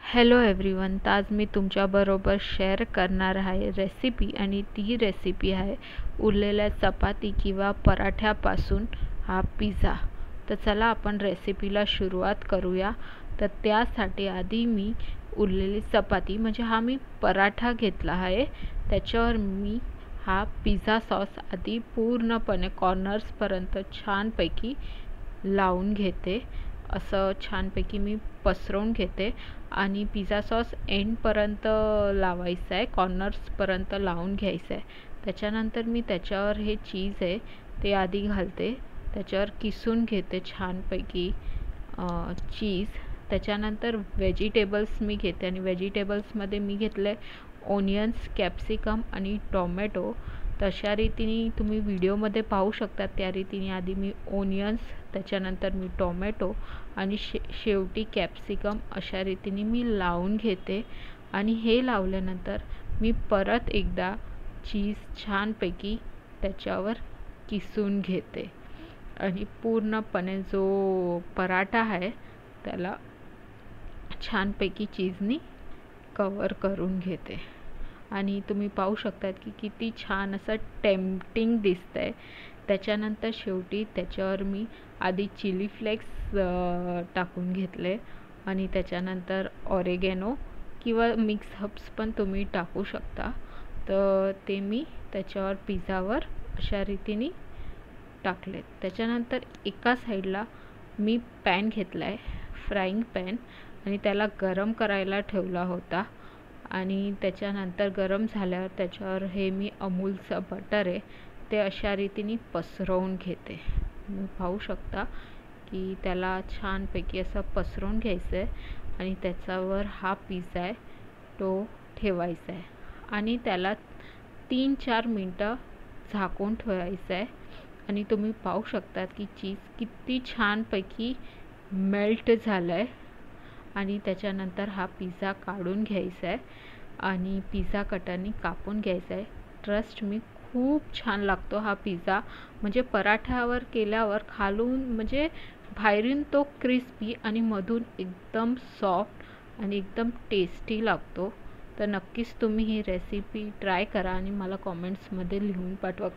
Hello everyone. तर आज मी तुमच्याबरोबर शेअर करणार आहे रेसिपी, आणि ती रेसिपी आहे उरलेल्या चपाती किंवा पराठ्यापासून हा पिझ्झा. तर चला आपण रेसिपीला सुरुवात करूया. तर त्यासाठी आधी मी उरलेली चपाती म्हणजे हा मी पराठा घेतला आहे, त्याच्यावर मी हा पिझ्झा सॉस आधी पूर्णपणे कॉर्नर्सपर्यंत छानपैकी लावून घेते. असं छानपैकी मी पसरवून घेते आणि पिझ्झा सॉस एंडपर्यंत लावायचा आहे, कॉर्नर्सपर्यंत लावून घ्यायचं आहे. त्याच्यानंतर मी त्याच्यावर हे चीज आहे ते आधी घालते, त्याच्यावर किसून घेते छानपैकी चीज. त्याच्यानंतर व्हेजिटेबल्स मी घेते आणि व्हेजिटेबल्समध्ये मी घेतले ओनियन्स, कॅप्सिकम आणि टोमॅटो. तशा रीतीने तुम्ही व्हिडिओमध्ये पाहू शकता, त्या रीतीने आधी मी ओनियन्स, त्याच्यानंतर मी टोमॅटो आणि शेवटी कॅप्सिकम अशा रीतीने मी लावून घेते. आणि हे लावल्यानंतर मी परत एकदा चीज छानपैकी त्याच्यावर किसून घेते आणि पूर्णपणे जो पराठा आहे त्याला छानपैकी चीजनी कवर करून घेते. आणि तुम्ही पाहू शकतात की किती छान असं टेम्पटिंग दिसतंय. त्याच्यानंतर शेवटी त्याच्यावर मी आधी चिली फ्लेक्स टाकून घेतले आणि त्याच्यानंतर ऑरेगॅनो किंवा मिक्स हर्ब्स पण तुम्ही टाकू शकता. तर ते मी त्याच्यावर पिझ्झावर अशा रीतीने टाकले. त्याच्यानंतर एका साईडला मी पॅन घेतला आहे, फ्राईंग पॅन, आणि त्याला गरम करायला ठेवला होता. आणि त्याच्यानंतर गरम झाल्यावर त्याच्यावर हे मी अमूलचं बटर आहे ते अशा रीतीने पसरवून घेते. तुम्ही पाहू शकता की त्याला छानपैकी असं पसरवून घ्यायचं आहे आणि त्याच्यावर हा पिझ्झा आहे तो ठेवायचा आहे आणि त्याला 3-4 मिनटं झाकून ठेवायचं आहे. आणि तुम्ही पाहू शकता की चीज किती छानपैकी मेल्ट झालं आहे. आणि त्याच्यानंतर हा पिझ्झा काढून घ्यायचा आहे आणि पिझ्झा कटरनी कापून घ्यायचा आहे. ट्रस्ट मी खूप छान लागतो हा पिझ्झा. म्हणजे पराठ्यावर केल्यावर खालून म्हणजे बाहेरून तो क्रिस्पी आणि मधून एकदम सॉफ्ट आणि एकदम टेस्टी लागतो. तर नक्कीच तुम्ही ही रेसिपी ट्राय करा आणि मला कॉमेंट्समध्ये लिहून पाठवा.